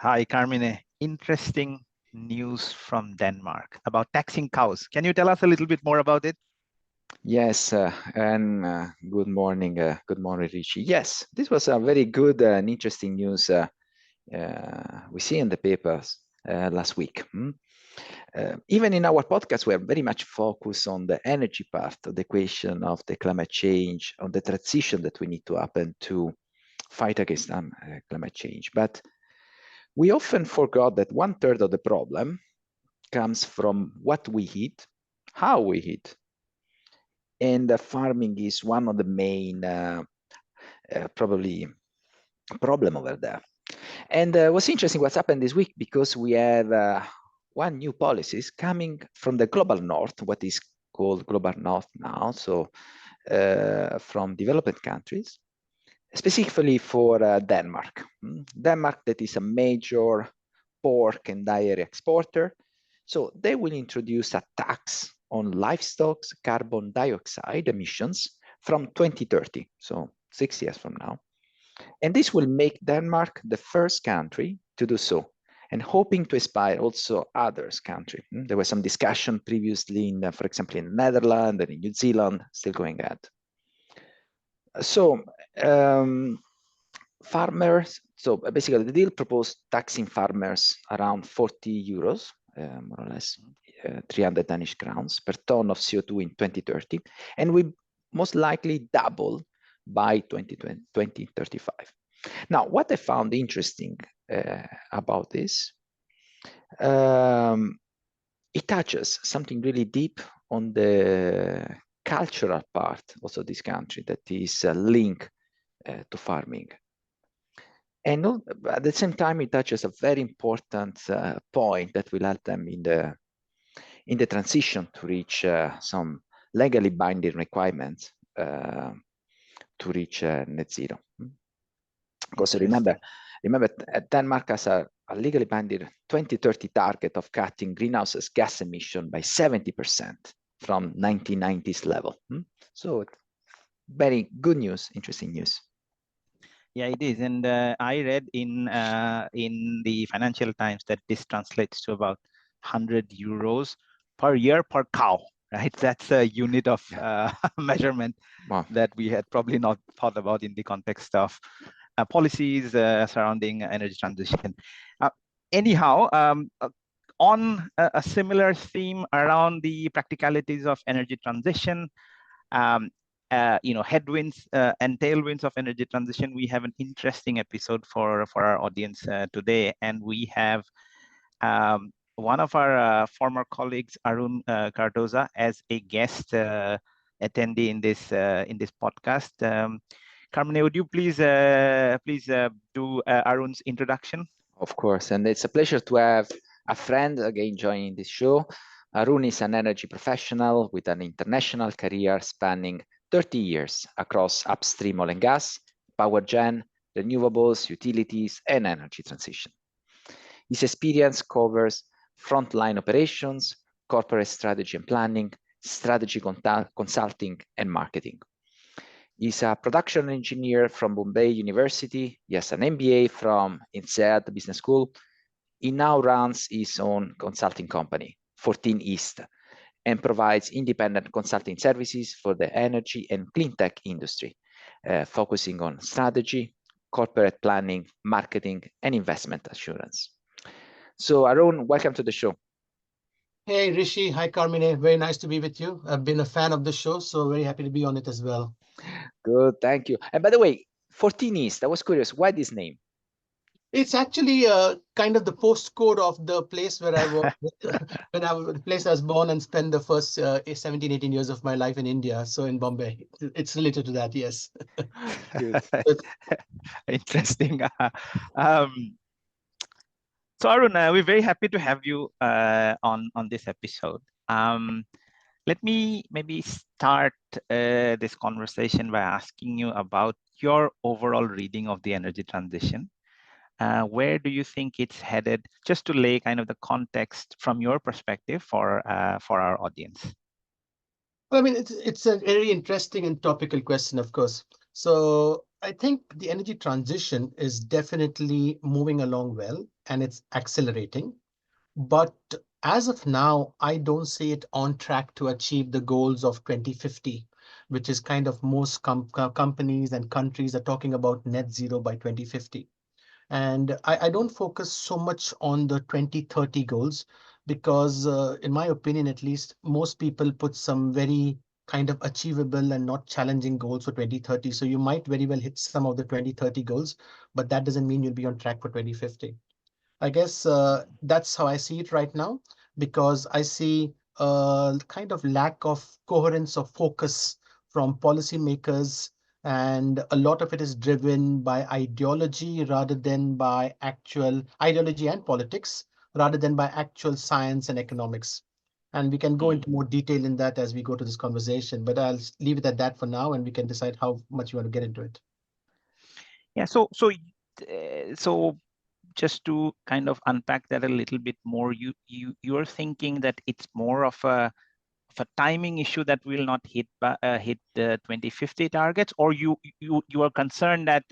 Hi, Carmine. Interesting news from Denmark about taxing cows. Can you tell us a little bit more about it? Yes, and good morning, Richie. Yes, this was a very good and interesting news we see in the papers last week. Even in our podcast, we are very much focused on the energy part of the equation of the climate change, on the transition that we need to happen to fight against climate change. But we often forgot that 1/3 of the problem comes from what we eat, how we eat, and farming is one of the main probably problem over there. And what's interesting what's happened this week, because we have one new policies coming from the global north, what is called global north now, so from developed countries, specifically for Denmark. Denmark, that is a major pork and dairy exporter. So they will introduce a tax on livestock's carbon dioxide emissions from 2030, so 6 years from now. And this will make Denmark the first country to do so, and hoping to inspire also others countries. There was some discussion previously, for example, in the Netherlands and in New Zealand, still going ahead. So farmers, so basically the deal proposed taxing farmers around 40 euros, more or less 300 Danish crowns per ton of CO2 in 2030, and we most likely double by 2035. Now, what I found interesting about this, it touches something really deep on the cultural part also of this country that is linked to farming. And at the same time, it touches a very important point that will help them in the transition to reach some legally binding requirements to reach net zero. Because remember, Denmark has a legally binding 2030 target of cutting greenhouse gas emission by 70% from 1990s level. So very good news, interesting news. Yeah, it is. And I read in the Financial Times that this translates to about 100 euros per year per cow, right? That's a unit of measurement that we had probably not thought about in the context of policies surrounding energy transition. Anyhow, on a similar theme around the practicalities of energy transition, headwinds and tailwinds of energy transition, we have an interesting episode for our audience today, and we have one of our former colleagues, Arun Cardoza, as a guest attendee in this podcast. Carmine, would you please do Arun's introduction? Of course, and it's a pleasure to have a friend again joining this show. Arun is an energy professional with an international career spanning 30 years across upstream oil and gas, power gen, renewables, utilities, and energy transition. His experience covers frontline operations, corporate strategy and planning, strategy consulting, and marketing. He's a production engineer from Bombay University. He has an MBA from INSEAD Business School. He now runs his own consulting company, 14 East, and provides independent consulting services for the energy and clean tech industry, focusing on strategy, corporate planning, marketing, and investment assurance. So Arun, welcome to the show. Hey, Rishi. Hi, Carmine. Very nice to be with you. I've been a fan of the show, so very happy to be on it as well. Good, thank you. And by the way, 14 East, I was curious, why this name? It's actually kind of the postcode of the place where I was, the place I was born and spent the first 17, 18 years of my life in India. So in Bombay, it's related to that, yes. Interesting. So Arun, we're very happy to have you on this episode. Let me maybe start this conversation by asking you about your overall reading of the energy transition. Where do you think it's headed, just to lay kind of the context from your perspective for our audience? Well, I mean, it's a very interesting and topical question, of course. So I think the energy transition is definitely moving along well. and it's accelerating. But as of now, I don't see it on track to achieve the goals of 2050, which is kind of most companies and countries are talking about net zero by 2050. And I don't focus so much on the 2030 goals because, in my opinion, at least, most people put some very kind of achievable and not challenging goals for 2030. So you might very well hit some of the 2030 goals, but that doesn't mean you'll be on track for 2050. I guess that's how I see it right now, because I see a kind of lack of coherence of focus from policymakers, and a lot of it is driven by ideology rather than by actual ideology and politics, rather than by actual science and economics. And we can go into more detail in that as we go to this conversation, but I'll leave it at that for now, and we can decide how much you want to get into it. Yeah, so just to kind of unpack that a little bit more, you're thinking that it's more of a timing issue that will not hit the 2050 targets, or you are concerned that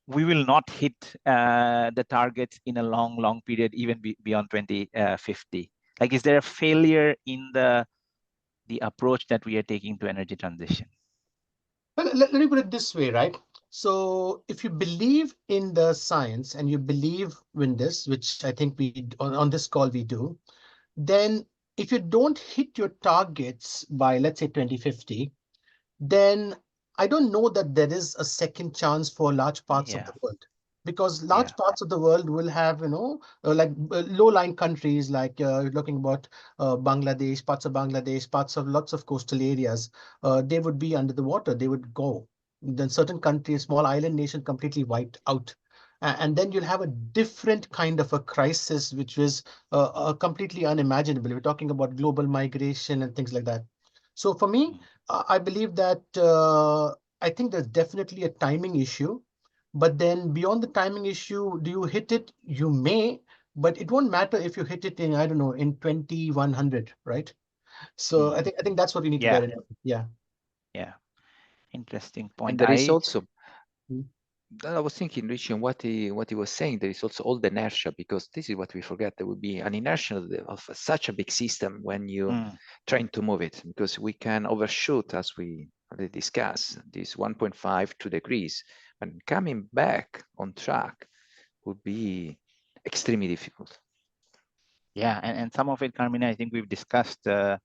we will not hit the targets in a long period, even beyond 2050? Like, is there a failure in the approach that we are taking to energy transition? Well, let me put it this way, right? So if you believe in the science and you believe in this, which I think we on this call we do, then if you don't hit your targets by, let's say, 2050, then I don't know that there is a second chance for large parts of Yeah, the world, because yeah, large parts of the world will have, like low-lying countries, like you're looking about Bangladesh, parts of lots of coastal areas. They would be under the water. They would go. Then certain countries, small island nation, completely wiped out. And then you'll have a different kind of a crisis, which was completely unimaginable. We're talking about global migration and things like that. So for me, I believe that I think there's definitely a timing issue, but then beyond the timing issue, do you hit it? You may, but it won't matter if you hit it in, I don't know, in 2100, right? So I think that's what you need to bear yeah, in mind. Yeah. yeah. Interesting And point. there is also, Mm. I was thinking, Richie, and what he was saying, there is also all the inertia, because this is what we forget. There would be an inertia of such a big system when you trying to move it, because we can overshoot, as we already discussed, this 1.5, 2 degrees. And coming back on track would be extremely difficult. Yeah, and some of it, Carmine, I think we've discussed in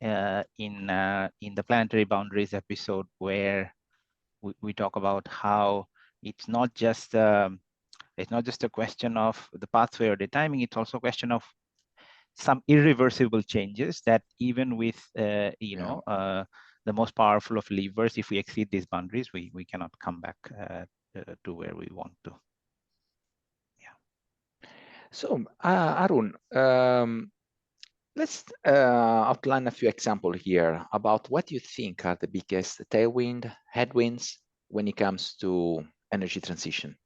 the planetary boundaries episode, where we talk about how it's not just a question of the pathway or the timing. It's also a question of some irreversible changes that even with the most powerful of levers, if we exceed these boundaries, we cannot come back to where we want to. Yeah. So, Arun, let's outline a few examples here about what you think are the biggest headwinds when it comes to energy transition.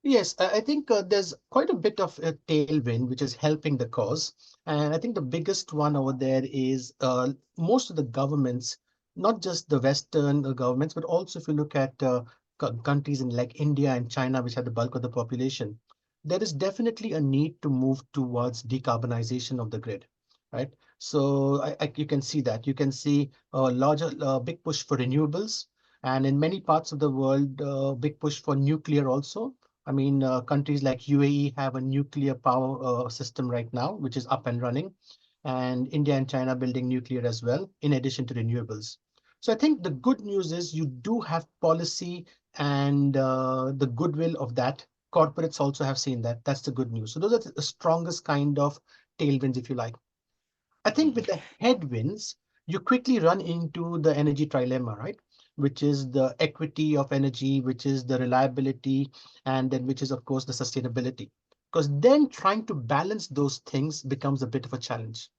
Yes, I think there's quite a bit of a tailwind which is helping the cause. And I think the biggest one over there is most of the governments, not just the Western governments, but also if you look at countries in like India and China, which have the bulk of the population, there is definitely a need to move towards decarbonization of the grid, right? So you can see that. You can see a larger, big push for renewables. And in many parts of the world, big push for nuclear also. I mean, countries like UAE have a nuclear power system right now, which is up and running, and India and China building nuclear as well, in addition to renewables. So I think the good news is you do have policy and the goodwill of that. Corporates also have seen that. That's the good news. So those are the strongest kind of tailwinds, if you like. I think with the headwinds, you quickly run into the energy trilemma, right? Which is the equity of energy, which is the reliability, and then which is, of course, the sustainability. Because then trying to balance those things becomes a bit of a challenge.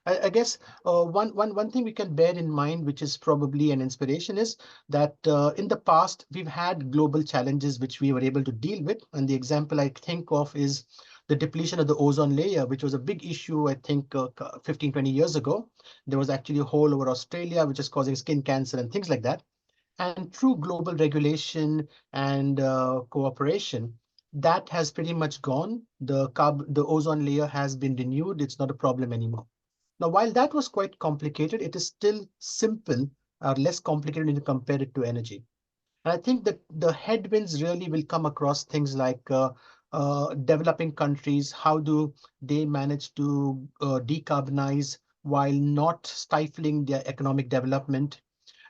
I guess one thing we can bear in mind, which is probably an inspiration, is that in the past, we've had global challenges which we were able to deal with. And the example I think of is the depletion of the ozone layer, which was a big issue, I think, 15, 20 years ago. There was actually a hole over Australia, which is causing skin cancer and things like that. And through global regulation and cooperation, that has pretty much gone. The ozone layer has been renewed. It's not a problem anymore. Now, while that was quite complicated, it is still simple or less complicated when you compare it to energy. And I think that the headwinds really will come across things like developing countries. How do they manage to decarbonize while not stifling their economic development?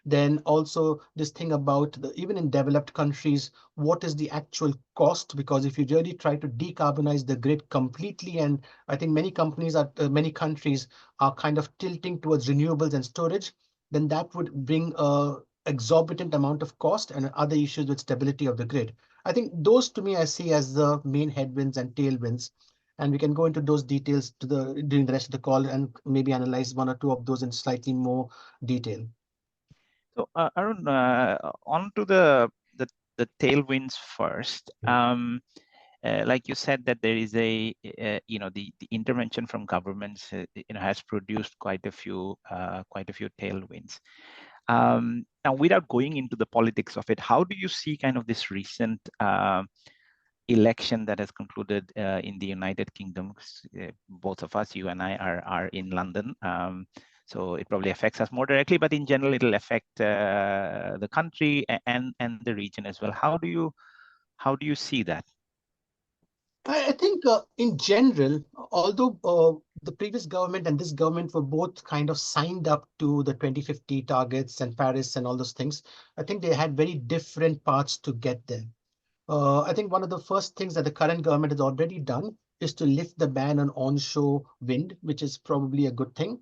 Then also this thing about even in developed countries, what is the actual cost? Because if you really try to decarbonize the grid completely, and I think many countries are kind of tilting towards renewables and storage, then that would bring a exorbitant amount of cost and other issues with stability of the grid. I think those to me I see as the main headwinds and tailwinds. And we can go into those details during the rest of the call and maybe analyze one or two of those in slightly more detail. So Arun, on to the tailwinds first. Like you said, that there is the intervention from governments has produced quite a few tailwinds. Now, without going into the politics of it, how do you see kind of this recent election that has concluded in the United Kingdom? Both of us, you and I, are in London. So it probably affects us more directly, but in general, it'll affect the country and the region as well. How do you see that? I think in general, although the previous government and this government were both kind of signed up to the 2050 targets and Paris and all those things, I think they had very different paths to get there. I think one of the first things that the current government has already done is to lift the ban on onshore wind, which is probably a good thing.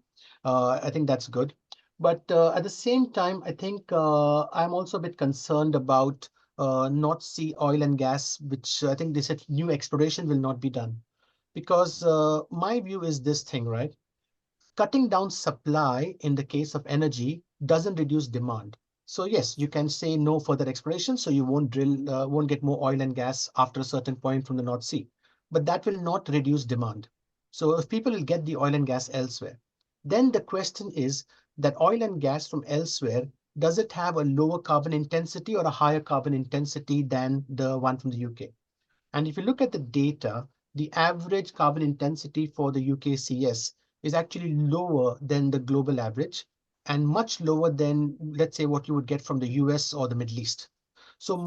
I think that's good. But at the same time, I think I'm also a bit concerned about North Sea oil and gas, which I think they said new exploration will not be done. Because my view is this thing, right? Cutting down supply in the case of energy doesn't reduce demand. So yes, you can say no further exploration, so you won't get more oil and gas after a certain point from the North Sea. But that will not reduce demand. So if people will get the oil and gas elsewhere, then the question is that oil and gas from elsewhere, does it have a lower carbon intensity or a higher carbon intensity than the one from the UK? And if you look at the data, the average carbon intensity for the UKCS is actually lower than the global average and much lower than, let's say, what you would get from the US or the Middle East. So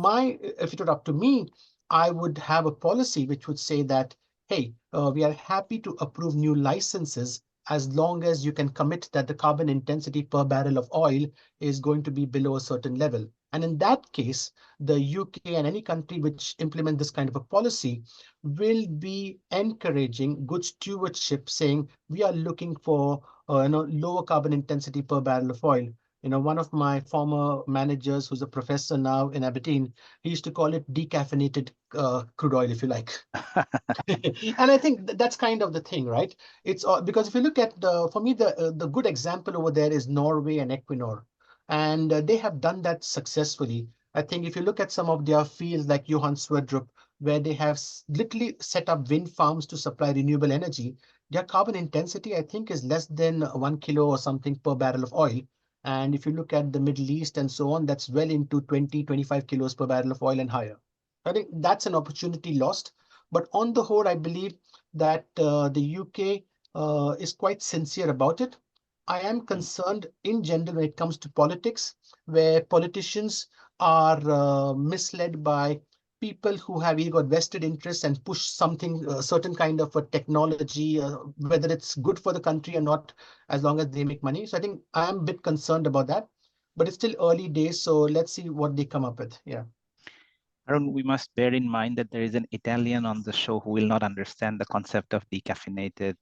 if it were up to me, I would have a policy which would say that, hey, we are happy to approve new licenses as long as you can commit that the carbon intensity per barrel of oil is going to be below a certain level. And in that case, the UK and any country which implement this kind of a policy will be encouraging good stewardship, saying we are looking for lower carbon intensity per barrel of oil. One of my former managers, who's a professor now in Aberdeen, he used to call it decaffeinated crude oil, if you like. And I think that's kind of the thing, right? It's because if you look at for me, the good example over there is Norway and Equinor, and they have done that successfully. I think if you look at some of their fields like Johan Sverdrup, where they have literally set up wind farms to supply renewable energy, their carbon intensity, I think, is less than 1 kilo or something per barrel of oil. And if you look at the Middle East and so on, that's well into 20, 25 kilos per barrel of oil and higher. I think that's an opportunity lost. But on the whole, I believe that the UK is quite sincere about it. I am concerned in general when it comes to politics, where politicians are misled by people who have either got vested interests and push something, a certain kind of a technology, whether it's good for the country or not, as long as they make money. So I think I am a bit concerned about that, but it's still early days. So let's see what they come up with. Yeah. Arun, we must bear in mind that there is an Italian on the show who will not understand the concept of decaffeinated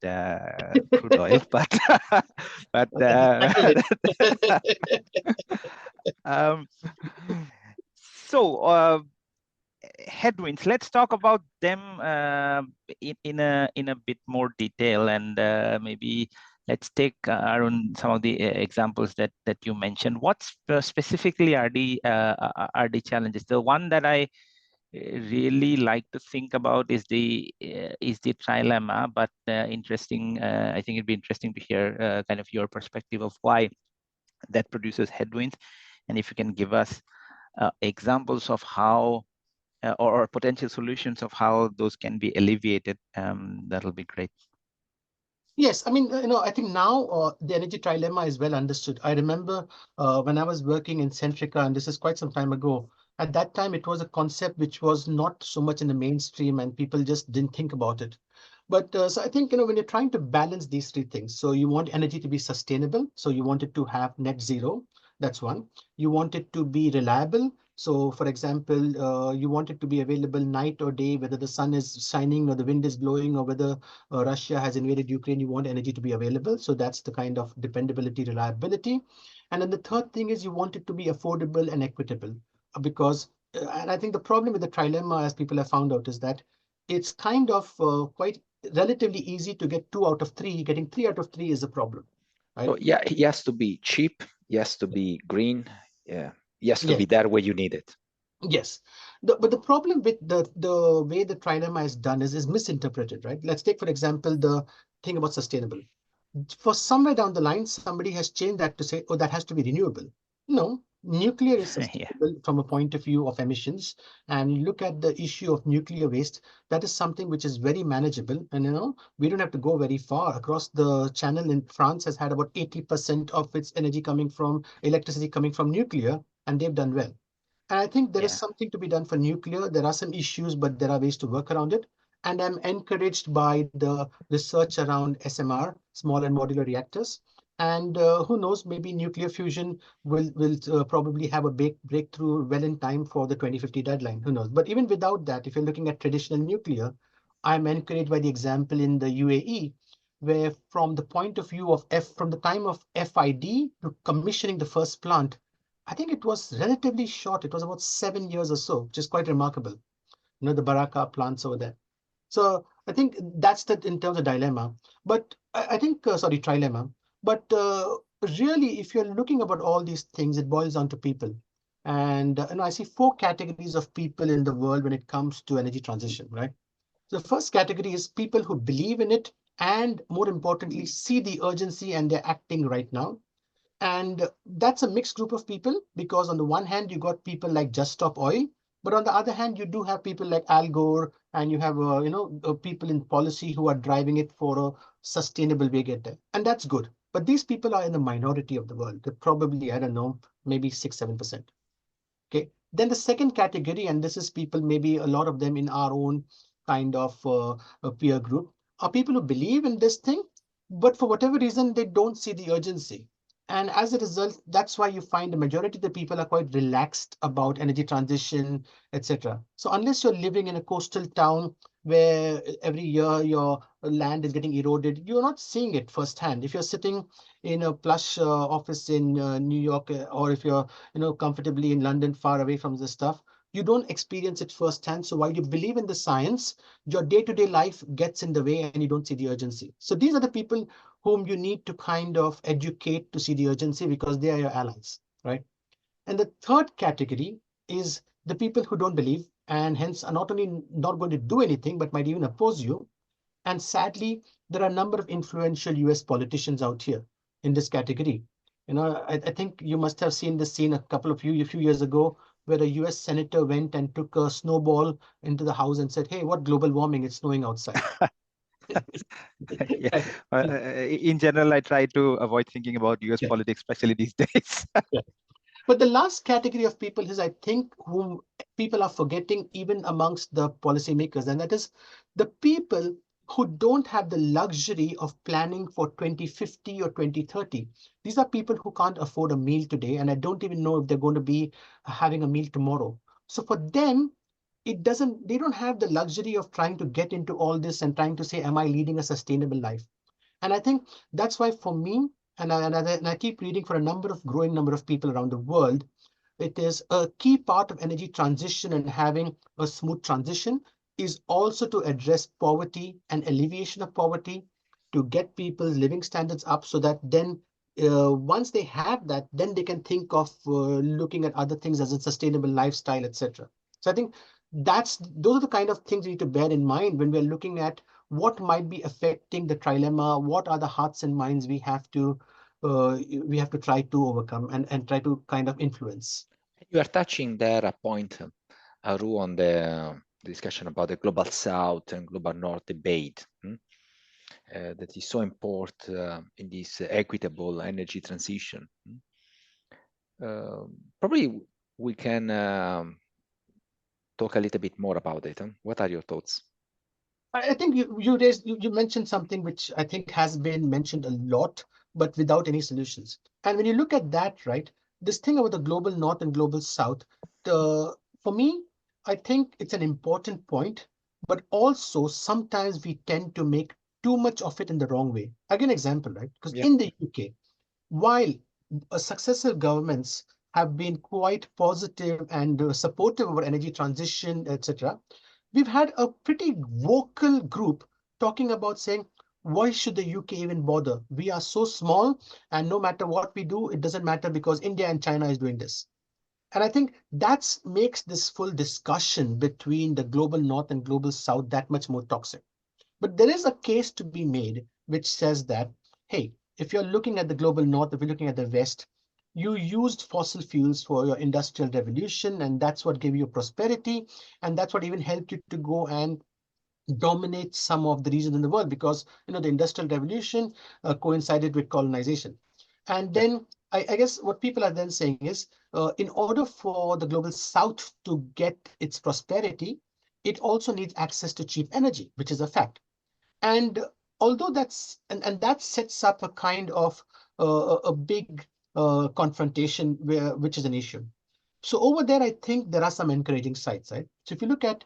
crude oil, but but um, so headwinds. Let's talk about them in a bit more detail, and maybe let's take Arun some of the examples that you mentioned. What specifically are the challenges? The one that I really like to think about is the trilemma, but interesting. I think it'd be interesting to hear kind of your perspective of why that produces headwinds, and if you can give us examples of how or potential solutions of how those can be alleviated, that'll be great. Yes, I mean, I think now the energy trilemma is well understood. I remember when I was working in Centrica, and this is quite some time ago. At that time, it was a concept which was not so much in the mainstream, and people just didn't think about it. But so I think, when you're trying to balance these three things, so you want energy to be sustainable, so you want it to have net zero. That's one. You want it to be reliable. So, for example, you want it to be available night or day, whether the sun is shining or the wind is blowing or whether Russia has invaded Ukraine, you want energy to be available. So that's the kind of dependability, reliability. And then the third thing is you want it to be affordable and equitable because, and I think the problem with the trilemma, as people have found out, is that it's kind of quite relatively easy to get 2 out of 3. Getting 3 out of 3 is a problem, right? So yeah, he has to be cheap, he has to be green, yeah, he has to Yes. be there where you need it. Yes, but the problem with the way the trilemma is done is misinterpreted, right? Let's take, for example, the thing about sustainable. For somewhere down the line, somebody has changed that to say, oh, that has to be renewable. No, nuclear is Yeah. sustainable from a point of view of emissions. And you look at the issue of nuclear waste, that is something which is very manageable. And, we don't have to go very far. Across the channel in France has had about 80% of its energy coming from electricity coming from nuclear, and they've done well. And I think there is Yeah. something to be done for nuclear. There are some issues, but there are ways to work around it. And I'm encouraged by the research around SMR, small and modular reactors. And who knows, maybe nuclear fusion will probably have a big breakthrough well in time for the 2050 deadline. Who knows? But even without that, if you're looking at traditional nuclear, I'm encouraged by the example in the UAE, where from the point of view of from the time of FID to commissioning the first plant, I think it was relatively short. It was about 7 years or so, which is quite remarkable. The Baraka plants over there. So I think that's that in terms of dilemma. But I think, sorry, trilemma. But really, if you're looking about all these things, it boils down to people. And I see 4 categories of people in the world when it comes to energy transition, right? The first category is people who believe in it and, more importantly, see the urgency and they're acting right now. And that's a mixed group of people because on the one hand, you got people like Just Stop Oil, but on the other hand, you do have people like Al Gore, and you have people in policy who are driving it for a sustainable way get there, and that's good. But these people are in the minority of the world. They're probably, I don't know, maybe 6-7%. Okay. Then the second category, and this is people, maybe a lot of them in our own kind of a peer group, are people who believe in this thing, but for whatever reason, they don't see the urgency. And as a result, that's why you find the majority of the people are quite relaxed about energy transition, etc. So unless you're living in a coastal town where every year your land is getting eroded, you're not seeing it firsthand. If you're sitting in a plush office in New York, or if you're comfortably in London, far away from the stuff, you don't experience it firsthand. So while you believe in the science, your day-to-day life gets in the way and you don't see the urgency. So these are the people whom you need to kind of educate to see the urgency because they are your allies, right? And the third category is the people who don't believe and hence are not only not going to do anything, but might even oppose you. And sadly, there are a number of influential US politicians out here in this category. I think you must have seen this scene a few years ago where a US senator went and took a snowball into the house and said, hey, what global warming? It's snowing outside. Yeah. In general, I try to avoid thinking about US Yeah. politics, especially these days. Yeah. But the last category of people is, I think, whom people are forgetting even amongst the policymakers, and that is the people who don't have the luxury of planning for 2050 or 2030. These are people who can't afford a meal today, and I don't even know if they're going to be having a meal tomorrow. So for them, they don't have the luxury of trying to get into all this and trying to say, am I leading a sustainable life? And I think that's why for me, and I keep reading for a growing number of people around the world, it is a key part of energy transition and having a smooth transition is also to address poverty and alleviation of poverty, to get people's living standards up so that then once they have that, then they can think of looking at other things as a sustainable lifestyle, etc. So I think those are the kind of things we need to bear in mind when we're looking at what might be affecting the trilemma, what are the hearts and minds we have to try to overcome and try to kind of influence. You are touching there a point Aru, on the discussion about the global south and global north debate that is so important in this equitable energy transition. Probably we can talk a little bit more about it. What are your thoughts? I think you mentioned something which I think has been mentioned a lot, but without any solutions. And when you look at that, right, this thing about the global north and global south, for me, I think it's an important point, but also sometimes we tend to make too much of it in the wrong way. I'll give an example, right? Because in the UK, while successive governments have been quite positive and supportive of energy transition, etc., we've had a pretty vocal group talking about saying, why should the UK even bother? We are so small, and no matter what we do, it doesn't matter because India and China is doing this. And I think that makes this full discussion between the global north and global south that much more toxic. But there is a case to be made which says that, hey, if you're looking at the global north, if you're looking at the west, you used fossil fuels for your industrial revolution, and that's what gave you prosperity. And that's what even helped you to go and dominate some of the regions in the world, because the industrial revolution coincided with colonization. And then I guess what people are then saying is, in order for the global south to get its prosperity, it also needs access to cheap energy, which is a fact. And although and that sets up a kind of a big confrontation which is an issue. So over there, I think there are some encouraging sides, right? So if you look at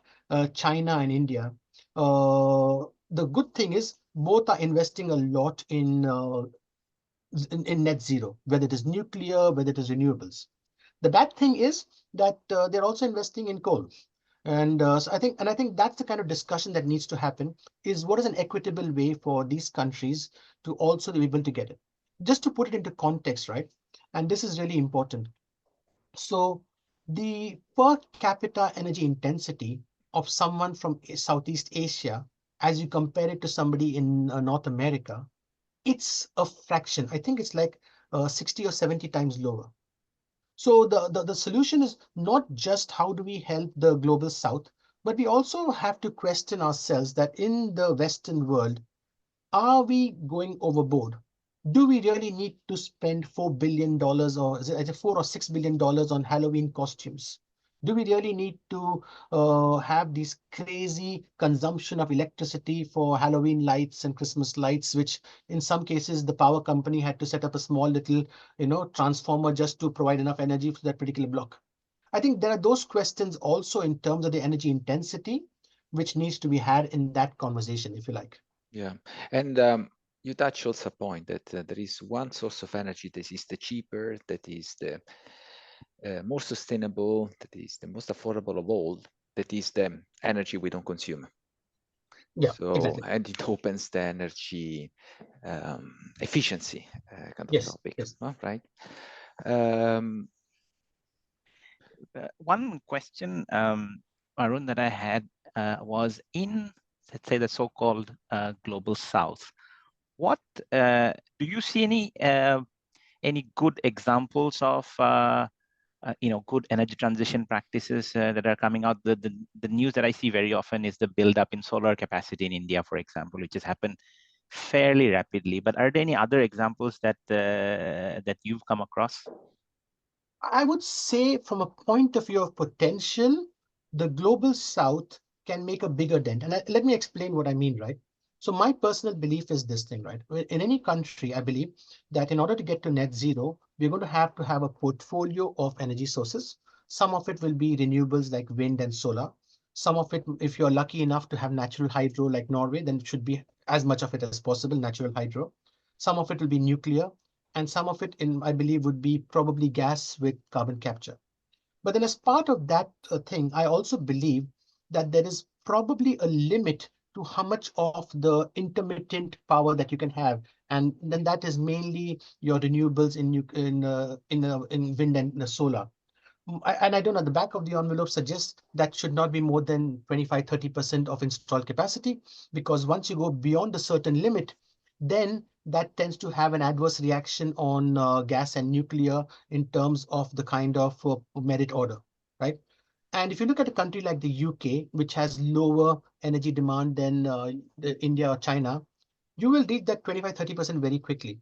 China and India, the good thing is both are investing a lot in net zero, whether it is nuclear, whether it is renewables. The bad thing is that they're also investing in coal. And so I think that's the kind of discussion that needs to happen, is what is an equitable way for these countries to also be able to get it. Just to put it into context, right? And this is really important. So the per capita energy intensity of someone from Southeast Asia, as you compare it to somebody in North America, it's a fraction. I think it's like 60 or 70 times lower. So the solution is not just how do we help the global south, but we also have to question ourselves that in the Western world, are we going overboard? Do we really need to spend $4 billion, or is it $4 or $6 billion on Halloween costumes? Do we really need to have these crazy consumption of electricity for Halloween lights and Christmas lights, which in some cases the power company had to set up a small little, transformer just to provide enough energy for that particular block? I think there are those questions also in terms of the energy intensity, which needs to be had in that conversation, if you like. Yeah, and you touch also a point that there is one source of energy that is the cheaper, that is the more sustainable, that is the most affordable of all, that is the energy we don't consume. Yeah, So, exactly. and it opens the energy efficiency kind of Yes, topic, yes. right? Um, One question, Arun, that I had was in, let's say, the so-called global south. What do you see any good examples of good energy transition practices that are coming out? The news that I see very often is the build-up in solar capacity in India, for example, which has happened fairly rapidly. But are there any other examples that that you've come across? I would say from a point of view of potential, the global south can make a bigger dent. And let me explain what I mean, right? So my personal belief is this thing, right? In any country, I believe that in order to get to net zero, we're going to have a portfolio of energy sources. Some of it will be renewables like wind and solar. Some of it, if you're lucky enough to have natural hydro like Norway, then it should be as much of it as possible, natural hydro. Some of it will be nuclear, and some of it, I believe, would be probably gas with carbon capture. But then as part of that thing, I also believe that there is probably a limit to how much of the intermittent power that you can have. And then that is mainly your renewables in wind and solar. And I don't know, the back of the envelope suggests that should not be more than 25-30% of installed capacity, because once you go beyond a certain limit, then that tends to have an adverse reaction on gas and nuclear in terms of the kind of merit order, right? And if you look at a country like the UK, which has lower energy demand than India or China, you will reach that 25-30% very quickly.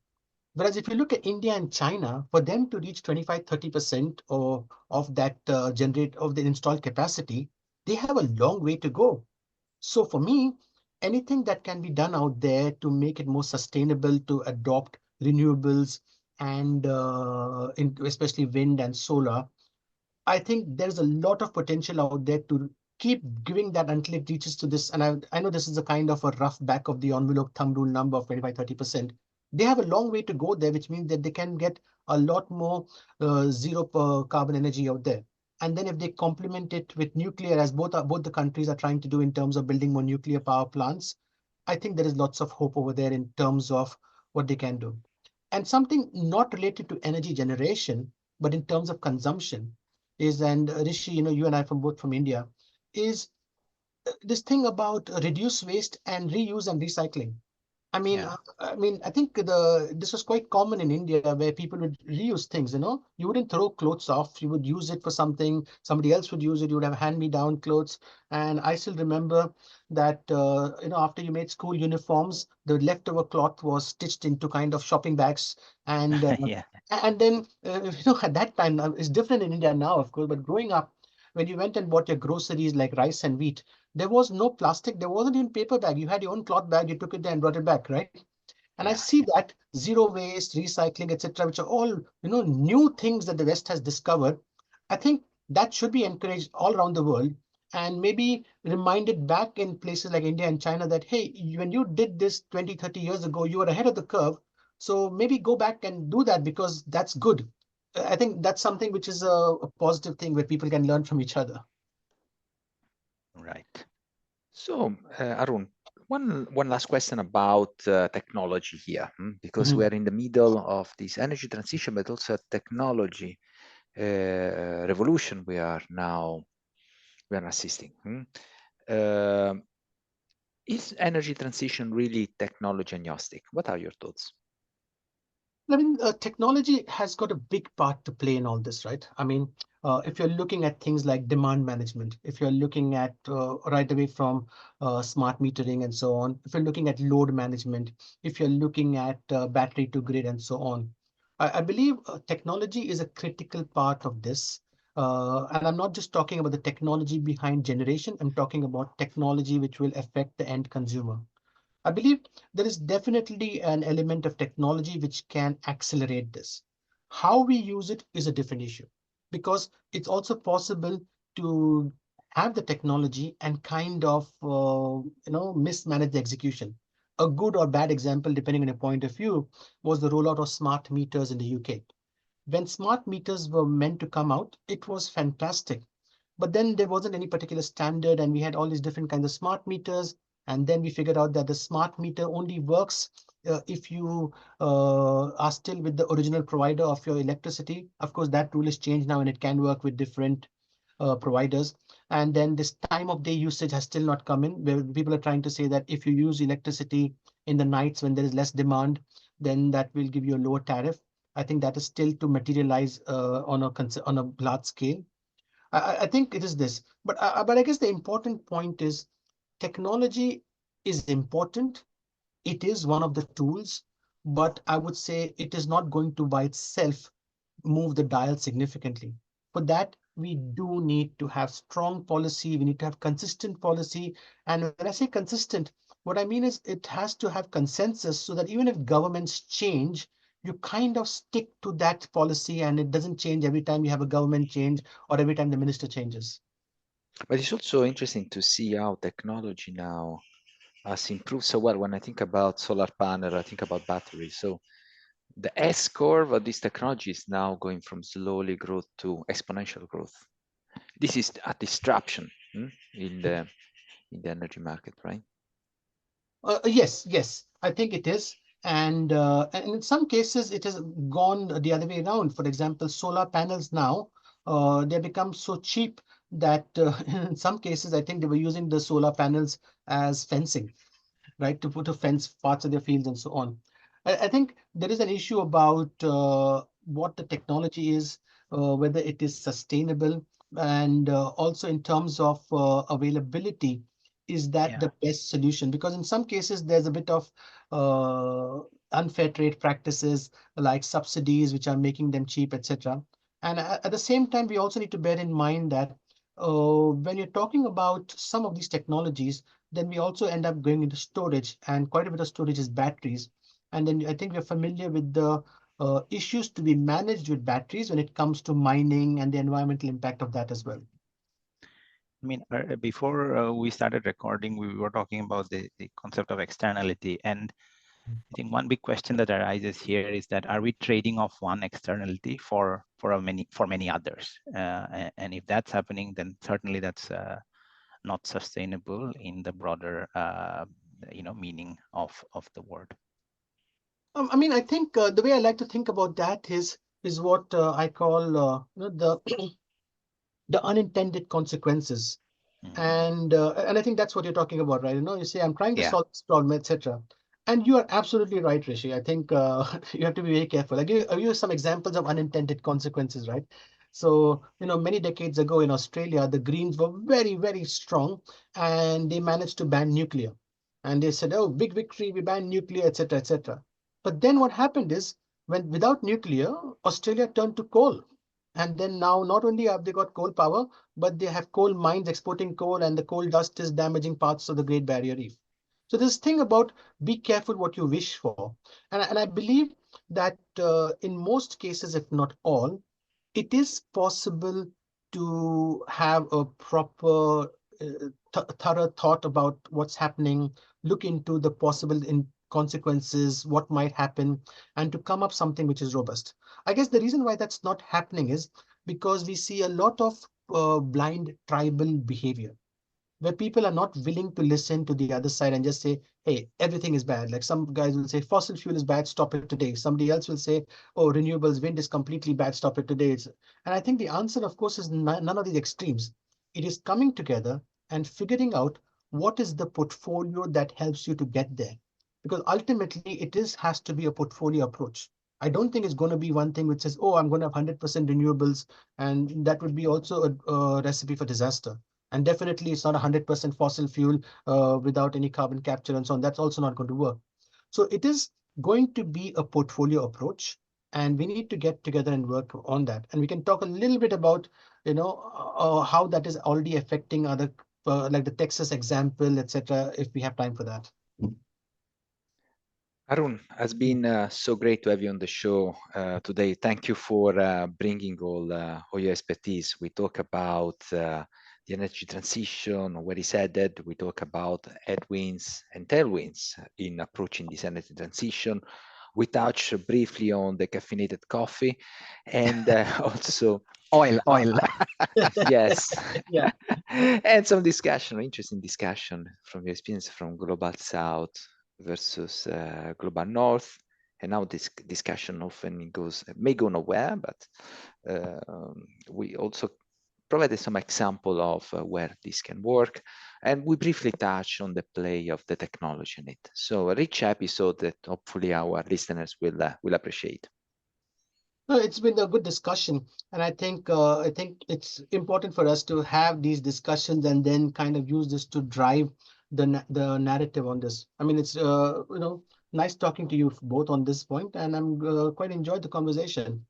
Whereas if you look at India and China, for them to reach 25-30% of that generate of the installed capacity, they have a long way to go. So for me, anything that can be done out there to make it more sustainable, to adopt renewables and especially wind and solar, I think there's a lot of potential out there to keep giving that until it reaches to this. And I know this is a kind of a rough back of the envelope thumb rule number of 25-30%. They have a long way to go there, which means that they can get a lot more zero per carbon energy out there. And then if they complement it with nuclear, as both the countries are trying to do in terms of building more nuclear power plants, I think there is lots of hope over there in terms of what they can do. And something not related to energy generation, but in terms of consumption is, and Rishi, you and I from both from India, is this thing about reduce waste and reuse and recycling. I mean, Yeah. I think this was quite common in India where people would reuse things. You wouldn't throw clothes off. You would use it for something. Somebody else would use it. You would have hand-me-down clothes. And I still remember that after you made school uniforms, the leftover cloth was stitched into kind of shopping bags. And Yeah. and then at that time it's different in India now, of course. But growing up, when you went and bought your groceries like rice and wheat, there was no plastic. There wasn't even paper bag. You had your own cloth bag. You took it there and brought it back, right? And I Yeah. see that zero waste, recycling, etc., which are all new things that the West has discovered. I think that should be encouraged all around the world, and maybe reminded back in places like India and China that hey, when you did this 20, 30 years ago, you were ahead of the curve. So maybe go back and do that because that's good. I think that's something which is a positive thing where people can learn from each other. Right. So, Arun, one last question about technology here, because we Mhm. are in the middle of this energy transition, but also a technology revolution we are assisting. Um, is energy transition really technology agnostic? What are your thoughts? I mean, technology has got a big part to play in all this, right? I mean, if you're looking at things like demand management, if you're looking at right away from smart metering and so on, if you're looking at load management, if you're looking at battery to grid and so on, I believe technology is a critical part of this. And I'm not just talking about the technology behind generation, I'm talking about technology which will affect the end consumer. I believe there is definitely an element of technology which can accelerate this. How we use it is a different issue because it's also possible to have the technology and kind of mismanage the execution. A good or bad example, depending on your point of view, was the rollout of smart meters in the UK. When smart meters were meant to come out, it was fantastic. But then there wasn't any particular standard, and we had all these different kinds of smart meters. And then we figured out that the smart meter only works if you are still with the original provider of your electricity. Of course, that rule is changed now, and it can work with different providers. And then this time of day usage has still not come in, where people are trying to say that if you use electricity in the nights when there is less demand, then that will give you a lower tariff. I think that is still to materialize on a large scale. I think it is this, but I guess the important point is technology is important. It is one of the tools, but I would say it is not going to by itself move the dial significantly. For that, we do need to have strong policy. We need to have consistent policy. And when I say consistent, what I mean is it has to have consensus so that even if governments change, you kind of stick to that policy and it doesn't change every time you have a government change or every time the minister changes. But it's also interesting to see how technology now has improved so well. When I think about solar panel, I think about batteries. So the S curve of this technology is now going from slowly growth to exponential growth. This is a disruption in the energy market, right? Yes, I think it is. And in some cases, it has gone the other way around. For example, solar panels now, they become so cheap that in some cases, I think they were using the solar panels as fencing, right? To put a fence parts of their fields and so on. I think there is an issue about what the technology is, whether it is sustainable. and also in terms of availability, is that the best solution? Because in some cases there's a bit of unfair trade practices like subsidies which are making them cheap, etc. And at the same time, we also need to bear in mind that when you're talking about some of these technologies, then we also end up going into storage, and quite a bit of storage is batteries. And then I think we're familiar with the issues to be managed with batteries when it comes to mining and the environmental impact of that as well. I mean, before we started recording, we were talking about the concept of externality. And I think one big question that arises here is that, are we trading off one externality for many others? And if that's happening, then certainly that's not sustainable in the broader meaning of the word. I mean, I think the way I like to think about that is what I call the the unintended consequences. And I think that's what you're talking about, right? You say, I'm trying to solve this problem, etc. And you are absolutely right, Rishi. I think you have to be very careful. I'll give you some examples of unintended consequences, right? So, many decades ago in Australia, the Greens were very, very strong, and they managed to ban nuclear. And they said, oh, big victory, we ban nuclear, etc., etc. But then what happened is, when without nuclear, Australia turned to coal. And then now not only have they got coal power, but they have coal mines exporting coal, and the coal dust is damaging parts of the Great Barrier Reef. So this thing about be careful what you wish for. And I believe that in most cases, if not all, it is possible to have a proper, thorough thought about what's happening, look into the possible consequences, what might happen, and to come up something which is robust. I guess the reason why that's not happening is because we see a lot of blind tribal behavior, where people are not willing to listen to the other side and just say, hey, everything is bad. Like some guys will say, fossil fuel is bad, stop it today. Somebody else will say, oh, renewables, wind is completely bad, stop it today. And I think the answer, of course, is none of these extremes. It is coming together and figuring out what is the portfolio that helps you to get there. Because ultimately, has to be a portfolio approach. I don't think it's going to be one thing which says, oh, I'm going to have 100% renewables, and that would be also a recipe for disaster. And definitely it's not 100% fossil fuel without any carbon capture and so on. That's also not going to work. So it is going to be a portfolio approach, and we need to get together and work on that. And we can talk a little bit about, how that is already affecting other, like the Texas example, etc., if we have time for that. Arun, has been so great to have you on the show today. Thank you for bringing all your expertise. We talk about the energy transition, where it's headed. We talk about headwinds and tailwinds in approaching this energy transition. We touch briefly on the caffeinated coffee, and also oil. Yes. Yeah. And some discussion, interesting discussion from your experience from Global South versus Global North. And now this discussion often may go nowhere, but we also provided some example of where this can work. And we briefly touch on the play of the technology in it. So a rich episode that hopefully our listeners will appreciate. No, it's been a good discussion, and I think it's important for us to have these discussions and then kind of use this to drive the narrative on this. I mean, it's nice talking to you both on this point, and I'm quite enjoyed the conversation.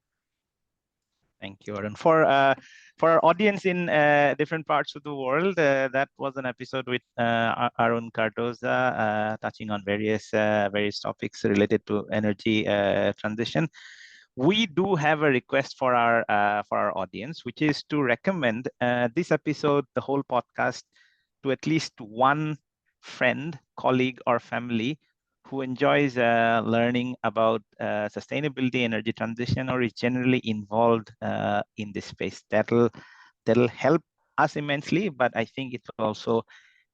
Thank you, Arun. For our audience in different parts of the world, that was an episode with Arun Cardoza, touching on various topics related to energy transition. We do have a request for our audience, which is to recommend this episode, the whole podcast, to at least one friend, colleague, or family who enjoys learning about sustainability, energy transition, or is generally involved in this space. That'll help us immensely, but I think it will also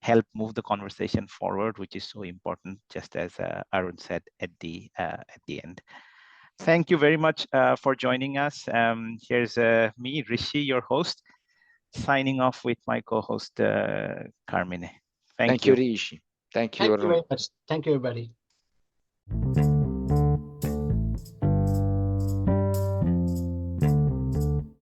help move the conversation forward, which is so important, just as Arun said at the end. Thank you very much for joining us. Here's me, Rishi, your host, signing off with my co-host, Carmine. Thank you. Rishi. Thank you, Thank you Arun. very much. Thank you, everybody.